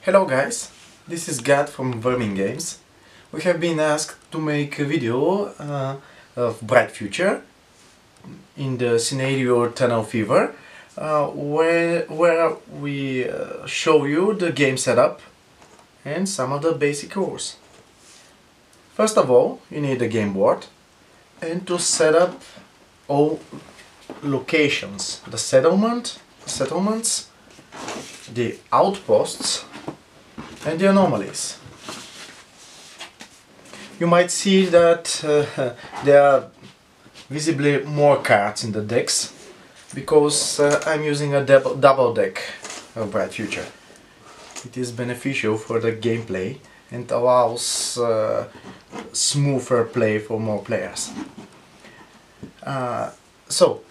Hello guys, this is Gad from Vermin Games. We have been asked to make a video of Bright Future in the scenario Tunnel Fever, where we show you the game setup and some of the basic rules. First of all, you need a game board and to set up all locations, the settlements, the outposts and the anomalies. You might see that there are visibly more cards in the decks because I'm using a double deck of Bright Future. It is beneficial for the gameplay and allows smoother play for more players. So,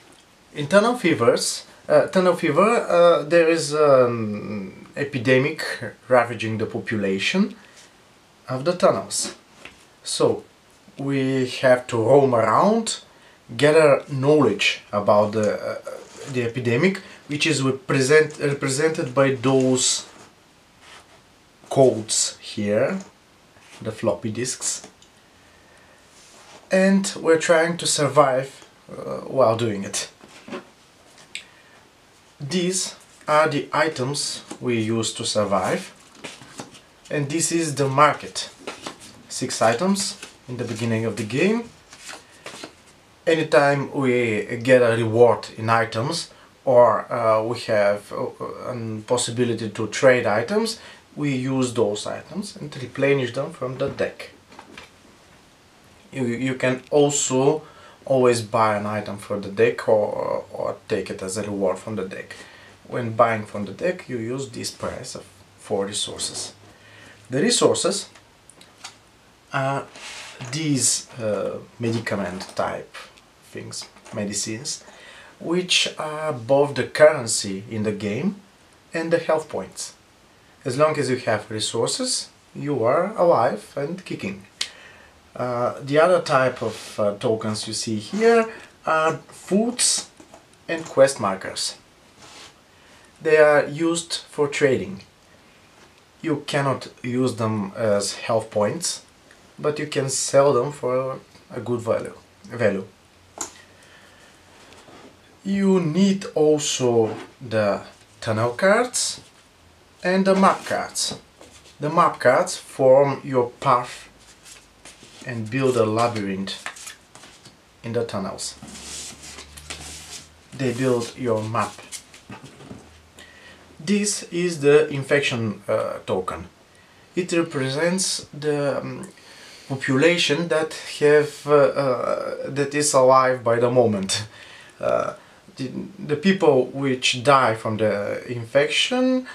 in Tunnel Fever, there is an epidemic ravaging the population of the tunnels. So, we have to roam around, gather knowledge about the epidemic, which is represented by those codes here, the floppy disks. And we're trying to survive while doing it. These are the items we use to survive, and this is the market. 6 items in the beginning of the game. Anytime we get a reward in items or we have a possibility to trade items, we use those items and replenish them from the deck. You can also always buy an item for the deck or take it as a reward from the deck. When buying from the deck, you use this price of 4 resources. The resources are these medicament type things, medicines, which are both the currency in the game and the health points. As long as you have resources, you are alive and kicking. The other type of tokens you see here are foods and quest markers. They are used for trading. You cannot use them as health points, but you can sell them for a good value. You need also the tunnel cards and the map cards. The map cards form your path and build a labyrinth in the tunnels. They build your map. This is the infection token. It represents the population that is alive by the moment. The people which die from the infection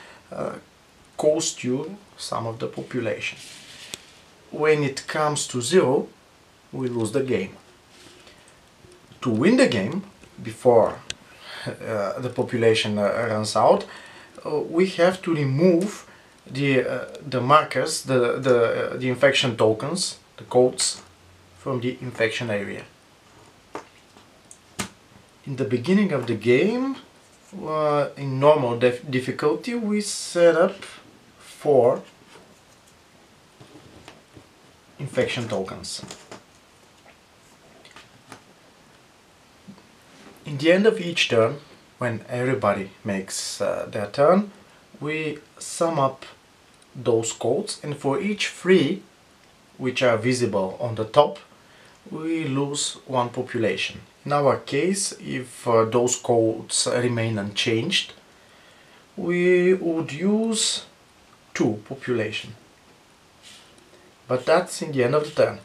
cost you some of the population. When it comes to 0, we lose the game. To win the game, before the population runs out, we have to remove the markers, the infection tokens, the codes, from the infection area. In the beginning of the game, in normal difficulty, we set up 4 infection tokens. In the end of each turn, when everybody makes their turn, we sum up those codes, and for each 3 which are visible on the top, we lose 1 population. In our case, if those codes remain unchanged, we would use 2 population. But that's in the end of the turn.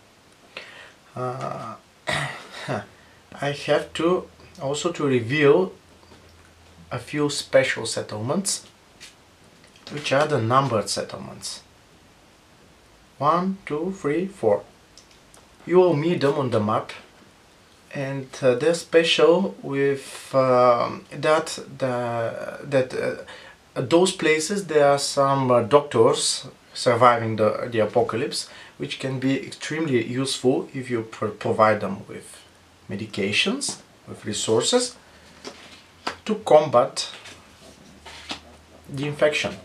I have to also to reveal a few special settlements, which are the numbered settlements. 1, 2, 3, 4. You will meet them on the map, and they're special with those places there are some doctors surviving the apocalypse, which can be extremely useful if you provide them with medications, with resources to combat the infection.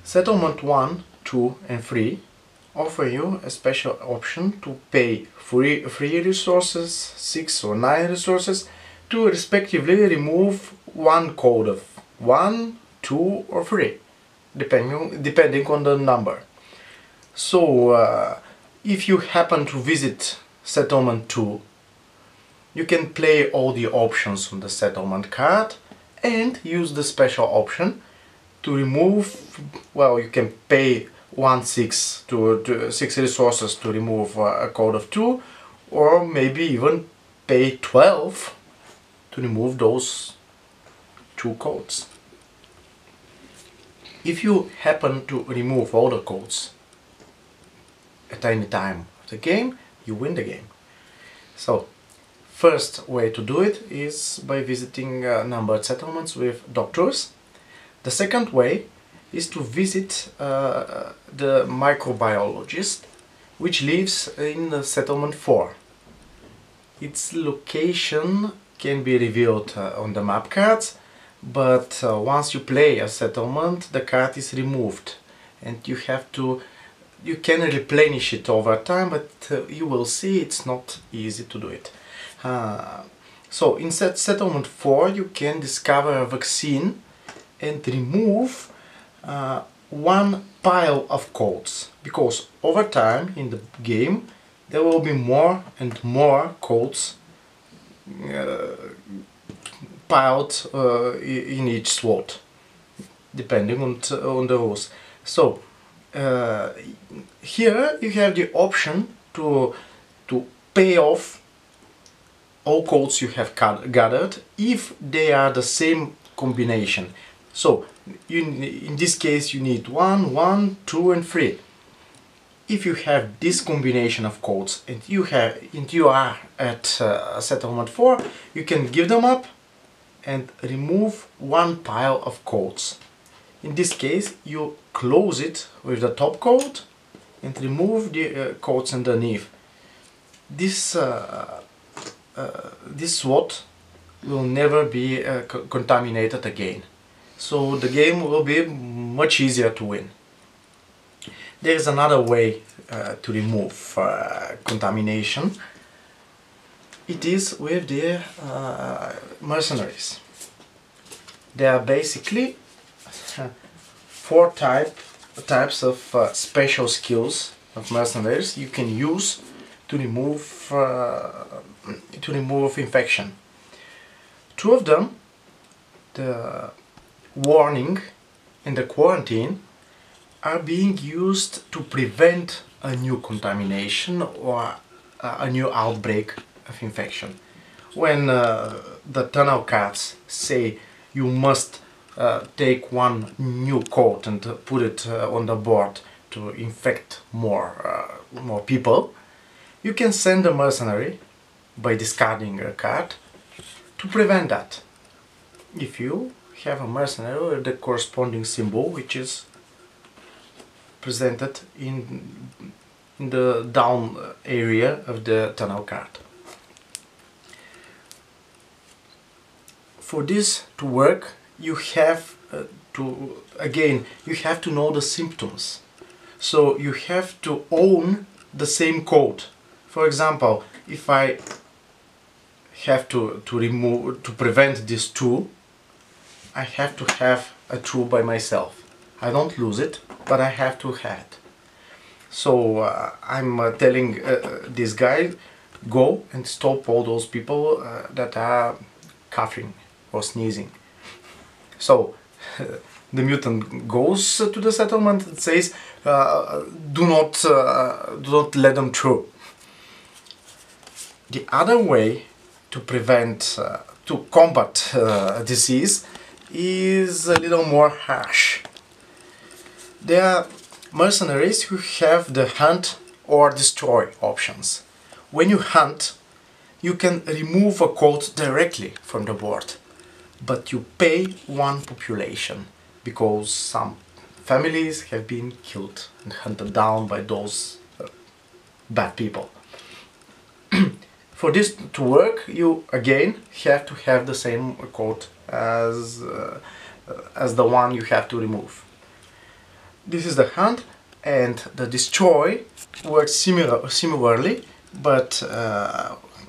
Settlement 1, 2 and 3 offer you a special option to pay 3 resources, 6 or 9 resources to respectively remove one code of 1, 2 or 3, depending on the number. So if you happen to visit Settlement 2, you can play all the options on the settlement card and use the special option to remove, well, you can pay 6 resources to remove a code of 2, or maybe even pay 12 to remove those 2 codes. If you happen to remove all the codes at any time of the game, you win the game. So, first way to do it is by visiting numbered settlements with doctors. The second way is to visit the microbiologist, which lives in the settlement 4. Its location can be revealed on the map cards, but once you play a settlement, the card is removed and you can replenish it over time, but you will see it's not easy to do it. So in settlement 4 you can discover a vaccine and remove one pile of codes, because over time in the game there will be more and more codes piled in each slot, depending on the rules. So here you have the option to pay off all codes you have gathered if they are the same combination. So in this case you need 1, 1, 2 and 3. If you have this combination of codes and you are at settlement 4, you can give them up and remove one pile of codes. In this case you close it with the top code and remove the codes underneath. This slot will never be contaminated again, so the game will be much easier to win. There is another way to remove contamination. It is with the mercenaries. There are basically 4 types of special skills of mercenaries you can use to remove infection. 2 of them, the warning and the quarantine, are being used to prevent a new contamination or a new outbreak of infection. When the tunnel cards say you must take one new code and put it on the board to infect more people, you can send a mercenary by discarding a card to prevent that. If you have a mercenary with the corresponding symbol, which is presented in the down area of the tunnel card. For this to work, you have to know the symptoms. So you have to own the same code. For example, if I have to prevent this 2, I have to have a 2 by myself. I don't lose it, but I have to have it. So I'm telling this guy, go and stop all those people that are coughing or sneezing. So the mutant goes to the settlement and says, do not let them through. The other way to combat disease is a little more harsh. There are mercenaries who have the hunt or destroy options. When you hunt, you can remove a code directly from the board, but you pay 1 population because some families have been killed and hunted down by those bad people. For this to work, you again have to have the same code as the one you have to remove. This is the hunt, and the destroy works similarly, but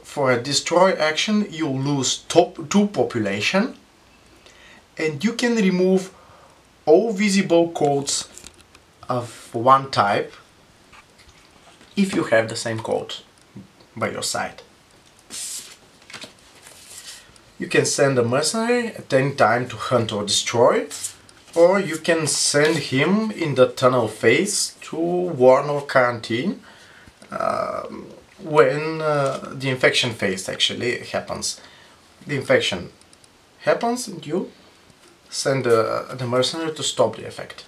for a destroy action you lose two population, and you can remove all visible codes of one type if you have the same code by your side. You can send a mercenary at any time to hunt or destroy, or you can send him in the tunnel phase to warn or quarantine when the infection phase actually happens. The infection happens and you send the mercenary to stop the effect.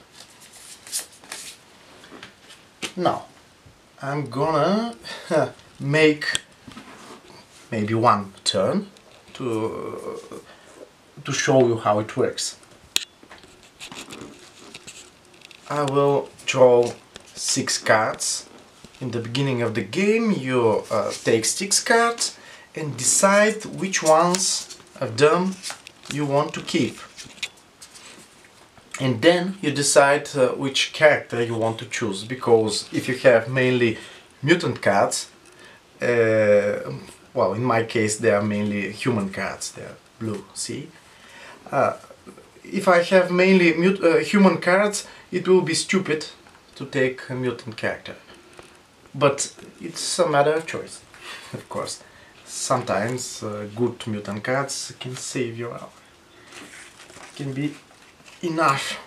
Now, I'm gonna make maybe one turn to show you how it works. I will draw 6 cards. In the beginning of the game you take 6 cards and decide which ones of them you want to keep. And then you decide which character you want to choose, because if you have mainly mutant cards, well, in my case they are mainly human cards, they are blue, see? If I have mainly human cards, it will be stupid to take a mutant character. But it's a matter of choice, of course. Sometimes good mutant cards can save your hour. Can be enough.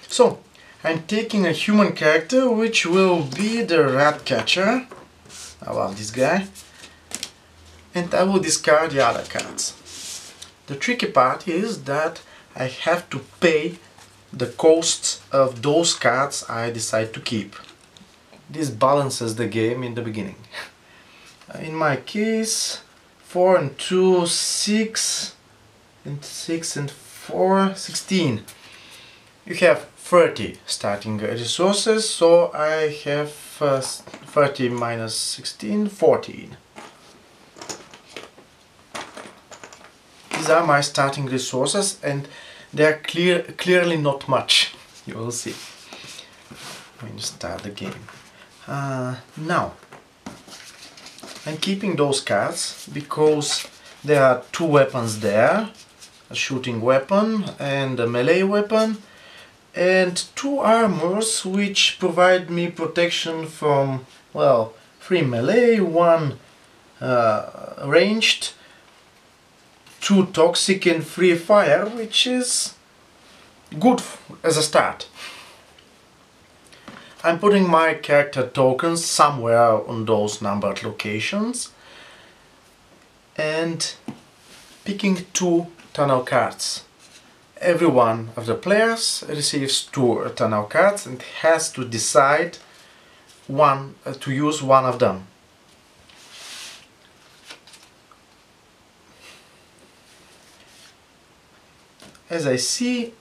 So, I'm taking a human character, which will be the rat catcher. I love this guy. And I will discard the other cards. The tricky part is that I have to pay the costs of those cards I decide to keep. This balances the game in the beginning. In my case, 4 and 2, 6, and 6 and 4, 16. You have 30 starting resources, so I have 30 minus 16, 14. These are my starting resources, and they are clearly not much. You will see when you start the game. Now, I'm keeping those cards because there are 2 weapons there, a shooting weapon and a melee weapon, and 2 armors which provide me protection from, well, 3 melee, 1 ranged, 2 toxic and 3 fire, which is good as a start. I'm putting my character tokens somewhere on those numbered locations and picking 2 tunnel cards. Every one of the players receives 2 tunnel cards and has to decide to use one of them. As I see,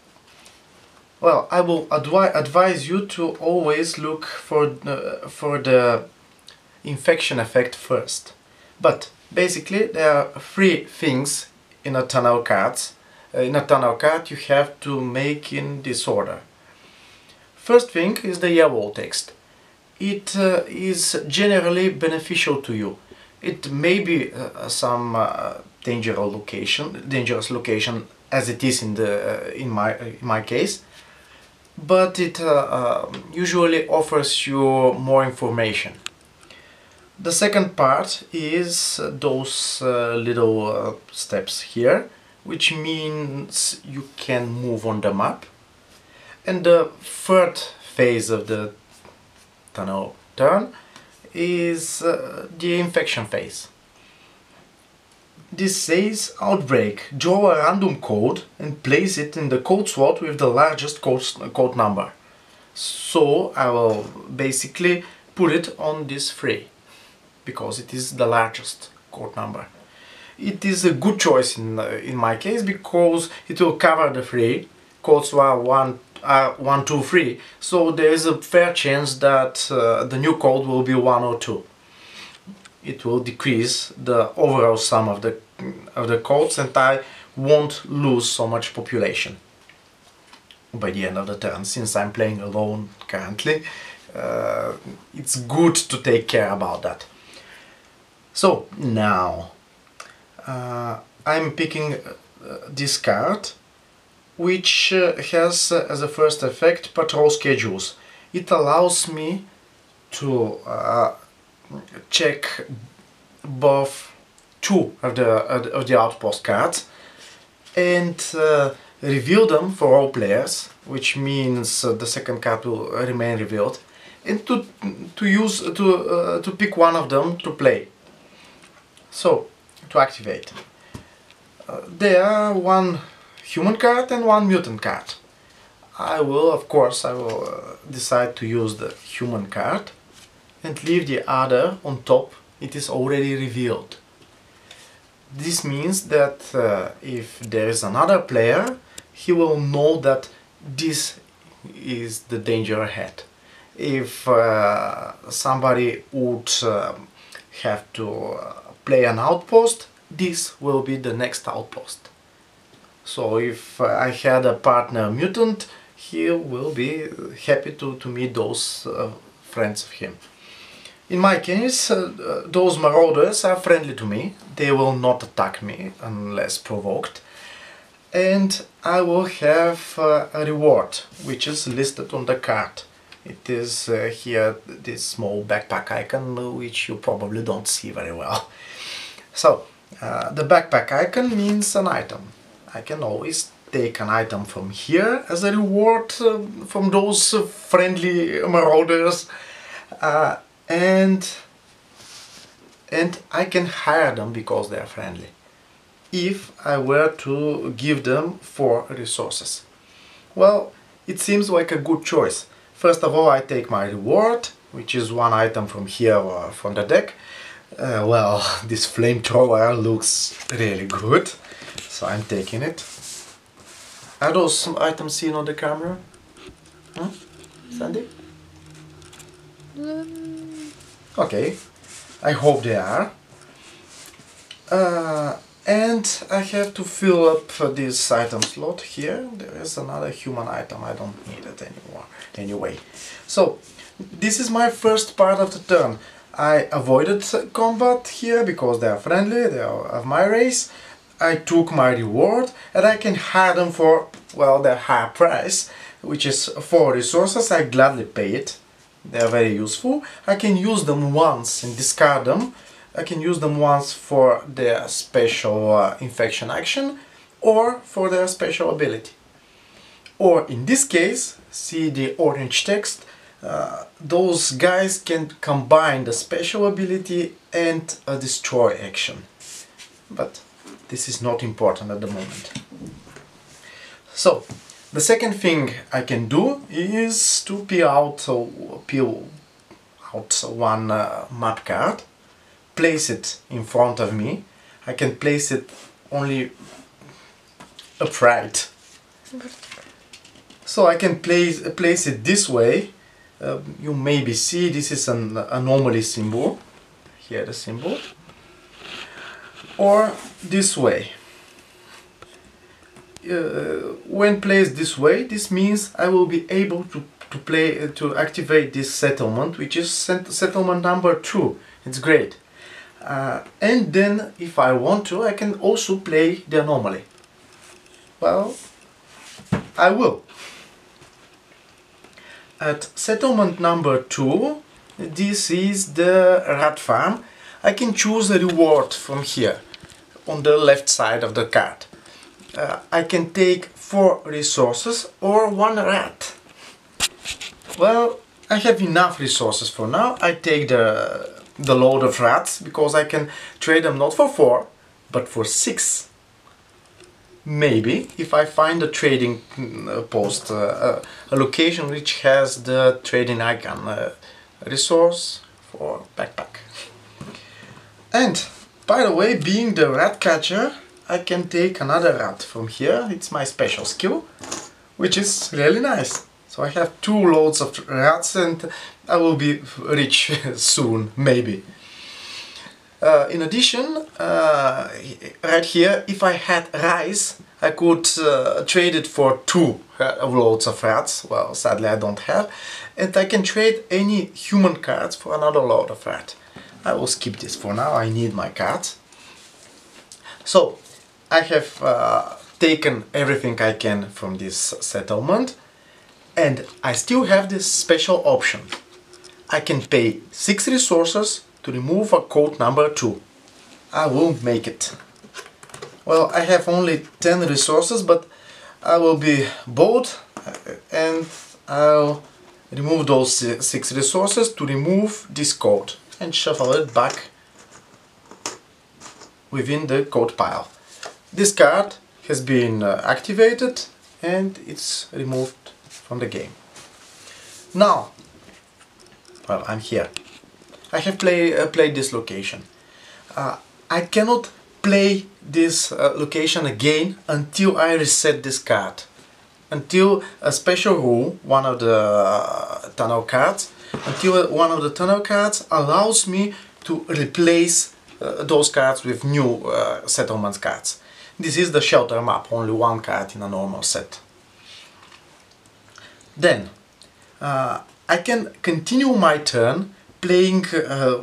well, I will advise you to always look for the infection effect first. But basically there are 3 things in a tunnel cards. In a tunnel card you have to make in this order. First thing is the yellow text. It is generally beneficial to you. It may be some dangerous location, as it is in my case, but it usually offers you more information. The second part is those little steps here, which means you can move on the map. And the third phase of the tunnel turn is the infection phase. This says Outbreak. Draw a random code and place it in the code slot with the largest code number. So I will basically put it on this 3, because it is the largest code number. It is a good choice in my case, because it will cover the 3. Codes are 1, 2, 3, so there is a fair chance that the new code will be 1 or 2. It will decrease the overall sum of the codes, and I won't lose so much population. by the end of the turn. Since I'm playing alone currently, it's good to take care about that. So now I'm picking this card, which has as a first effect patrol schedules. It allows me to check both two of the outpost cards and reveal them for all players, which means the second card will remain revealed, and to pick one of them to play. So to activate, there are one human card and one mutant card. I will decide to use the human card and leave the other on top. It is already revealed. This means that if there is another player, he will know that this is the danger ahead. If somebody would have to play an outpost, this will be the next outpost. So if I had a partner mutant, he will be happy to meet those friends of him. In my case, those marauders are friendly to me. They will not attack me unless provoked. And I will have a reward, which is listed on the card. It is here, this small backpack icon, which you probably don't see very well. So, the backpack icon means an item. I can always take an item from here as a reward from those friendly marauders. And I can hire them because they are friendly, if I were to give them 4 resources. Well, it seems like a good choice. First of all, I take my reward, which is one item from here or from the deck. Well, this flamethrower looks really good, so I'm taking it. Are those items seen on the camera? Huh? Sandy? Okay, I hope they are. And I have to fill up this item slot here. There is another human item, I don't need it anymore. Anyway, so this is my first part of the turn. I avoided combat here because they are friendly, they are of my race. I took my reward and I can hire them for, well, the higher price, which is 4 resources. I gladly pay it. They are very useful. I can use them once and discard them. I can use them once for their special infection action or for their special ability. Or in this case, see the orange text, those guys can combine the special ability and a destroy action. But this is not important at the moment. So, the second thing I can do is to peel out one map card, place it in front of me. I can place it only upright. So I can place it this way. You maybe see this is an anomaly symbol. Here the symbol. Or this way. When placed this way, this means I will be able to activate this settlement, which is settlement number 2. It's great. And then, if I want to, I can also play the anomaly. Well, I will. At settlement number 2, this is the rat farm. I can choose a reward from here, on the left side of the card. I can take 4 resources or 1 rat. Well, I have enough resources for now. I take the load of rats because I can trade them not for 4 but for 6. Maybe if I find a trading post, a location which has the trading icon, resource for backpack. And by the way, being the rat catcher, I can take another rat from here. It's my special skill, which is really nice. So I have 2 loads of rats and I will be rich soon, maybe. In addition, right here, if I had rice, I could trade it for 2 loads of rats. Well, sadly I don't have. And I can trade any human cards for another load of rat. I will skip this for now, I need my cards. So, I have taken everything I can from this settlement, and I still have this special option. I can pay 6 resources to remove a code number 2. I will make it. Well, I have only 10 resources, but I will be bold and I'll remove those 6 resources to remove this code and shuffle it back within the code pile. This card has been activated and it's removed from the game. Now, well, I'm here. I have played this location. I cannot play this location again until I reset this card. Until a special rule, one of the tunnel cards, until one of the tunnel cards allows me to replace those cards with new settlement cards. This is the shelter map, only one card in a normal set. Then I can continue my turn playing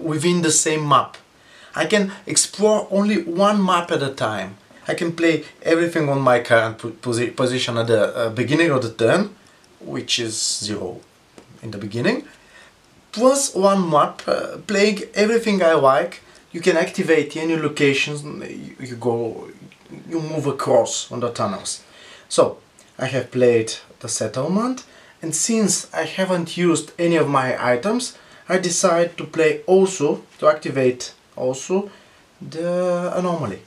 within the same map. I can explore only one map at a time. I can play everything on my current position at the beginning of the turn, which is 0 in the beginning, plus one map, playing everything I like. You can activate any locations you move across on the tunnels. So I have played the settlement, and since I haven't used any of my items, I decide to play also, to activate also the anomaly,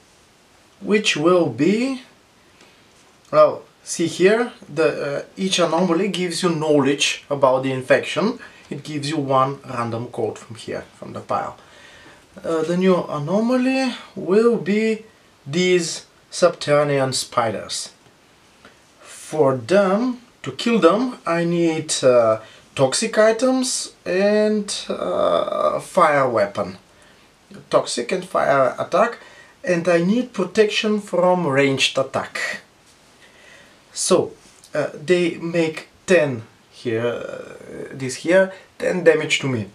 which will be, well, see here, each anomaly gives you knowledge about the infection. It gives you one random code from here, from the pile. The new anomaly will be these Subterranean Spiders. For them, to kill them, I need toxic items and fire weapon. Toxic and fire attack, and I need protection from ranged attack. So they make 10 here, 10 damage to me.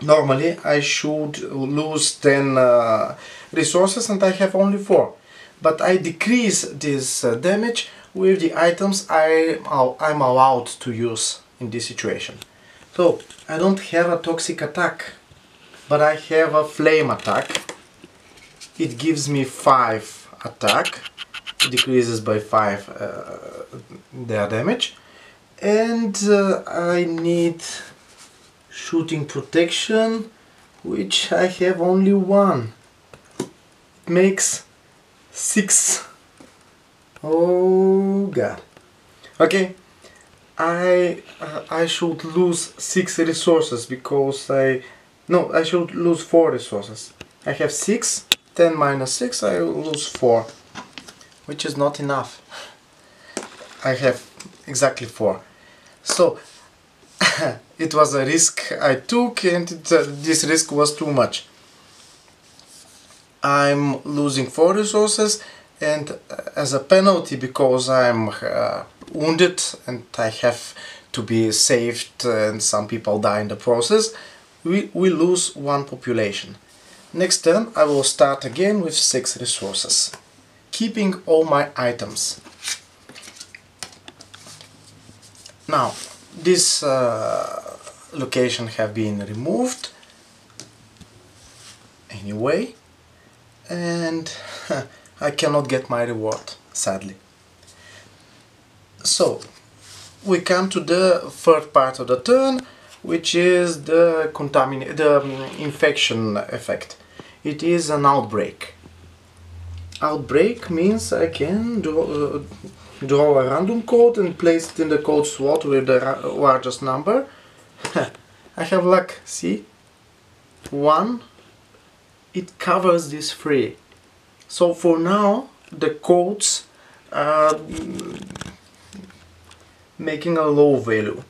Normally I should lose 10 resources and I have only 4, but I decrease this damage with the items I'm allowed to use in this situation. So I don't have a toxic attack, but I have a flame attack. It gives me 5 attack, it decreases by 5 their damage, and I need shooting protection, which I have only 1. It makes 6. Oh god. Okay, I should lose 6 resources because I should lose 4 resources. I have 6, 10 minus 6, I lose 4, which is not enough. I have exactly 4. So it was a risk I took, and this risk was too much. I'm losing 4 resources, and as a penalty, because I'm wounded and I have to be saved and some people die in the process, we lose 1 population. Next turn I will start again with 6 resources, keeping all my items. Now this location have been removed anyway, and I cannot get my reward, sadly. So we come to the third part of the turn, which is the infection effect. It is an outbreak. Outbreak means I can draw a random code and place it in the code slot with the largest number. I have luck, see? 1. It covers this 3. So for now the codes are making a low value,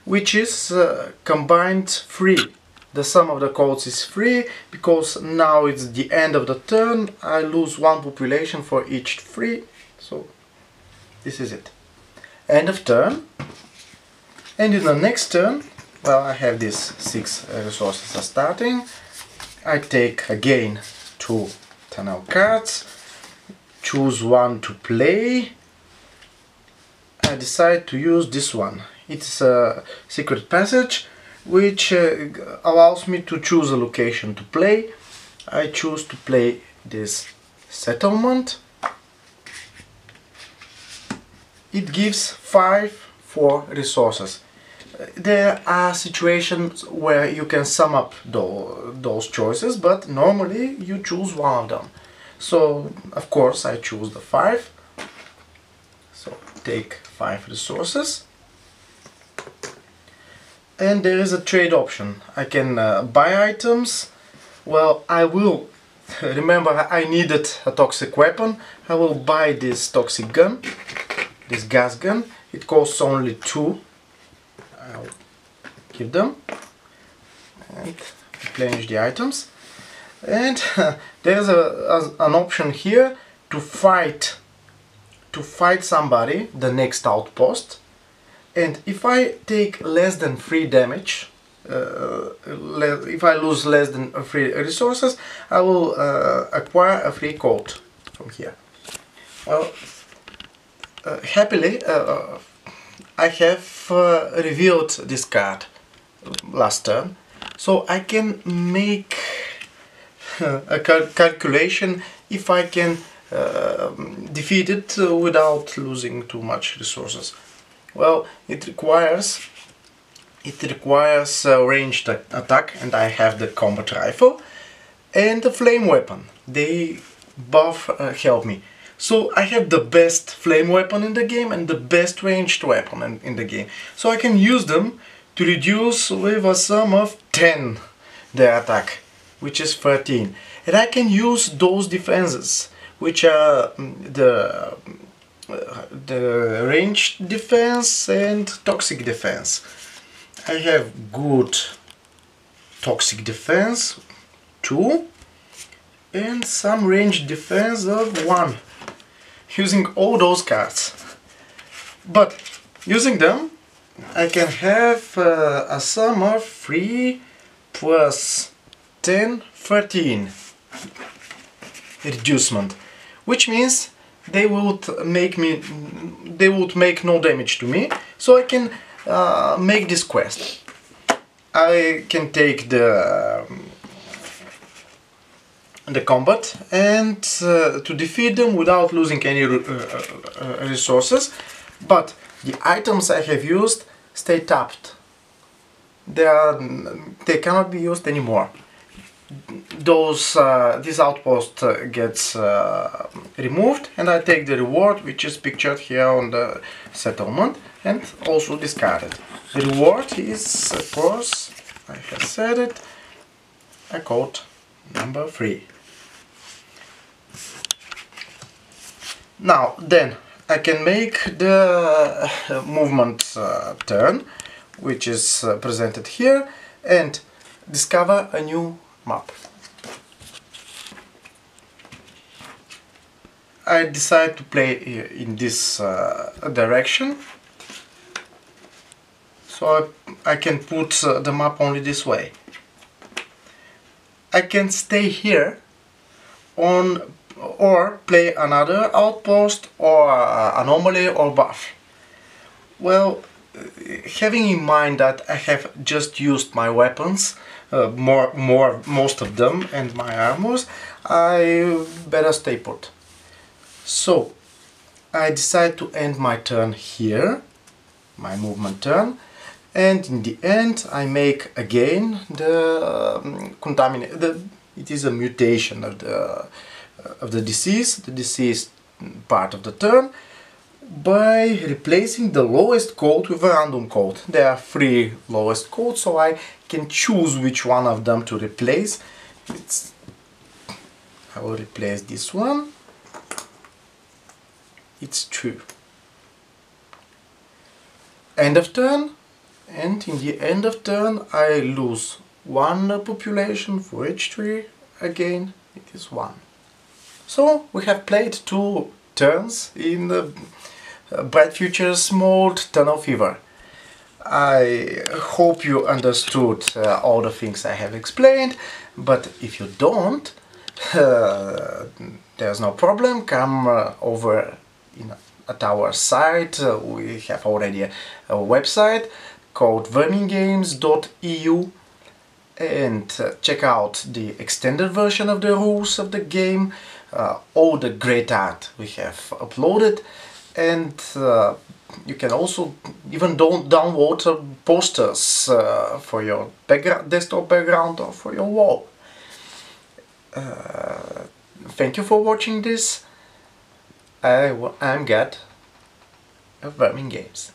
which is combined 3. The sum of the codes is 3, because now it's the end of the turn. I lose 1 population for each 3, so this is it. End of turn. And in the next turn, well, I have these 6 resources are starting. I take again 2 tunnel cards, choose one to play. I decide to use this one. It's a secret passage which allows me to choose a location to play. I choose to play this settlement. It gives 5 for resources. There are situations where you can sum up those choices, but normally you choose one of them. So, of course, I choose the 5. So, take 5 resources. And there is a trade option. I can buy items. Well, I will. Remember, I needed a toxic weapon. I will buy this toxic gun, this gas gun. It costs only 2. I'll give them and replenish the items. And there's an option here to fight somebody, the next outpost. And if I take less than 3 damage, if I lose less than 3 resources, I will acquire a free code from here. Well, happily, I have revealed this card last turn, so I can make a calculation if I can defeat it without losing too much resources. Well, it requires a ranged attack, and I have the combat rifle and the flame weapon. They both help me. So I have the best flame weapon in the game and the best ranged weapon in the game. So I can use them to reduce with a sum of 10 their attack, which is 13. And I can use those defenses, which are the ranged defense and toxic defense. I have good toxic defense 2 and some ranged defense of 1. Using all those cards. But using them, I can have a sum of 3 plus 10, 13 reducement, which means they would make no damage to me, so I can make this quest. I can take the combat and to defeat them without losing any resources, but the items I have used stay tapped. They cannot be used anymore. This outpost gets removed, and I take the reward, which is pictured here on the settlement, and also discarded. The reward is, of course, I have said it, a code number 3. Now then I can make the movement turn, which is presented here, and discover a new map. I decide to play in this direction, so I can put the map only this way. I can stay here or play another outpost or anomaly or buff. Well, having in mind that I have just used my weapons, most of them, and my armors, I better stay put. So I decide to end my turn here, my movement turn, and in the end I make again the it is a mutation of the disease part of the turn, by replacing the lowest code with a random code. There are 3 lowest codes, so I can choose which one of them to replace. I will replace this one. It's true. End of turn, and in the end of turn I lose 1 population for each tree. Again, it is 1. So we have played 2 turns in Bright Futures Mode, Tunnel Fever. I hope you understood all the things I have explained, but if you don't, there's no problem. Come over at our site. We have already a website called vermingames.eu, and check out the extended version of the rules of the game, all the great art we have uploaded, and you can also even download posters for your desktop background or for your wall. Thank you for watching this. I'm Gad of Vermin Games.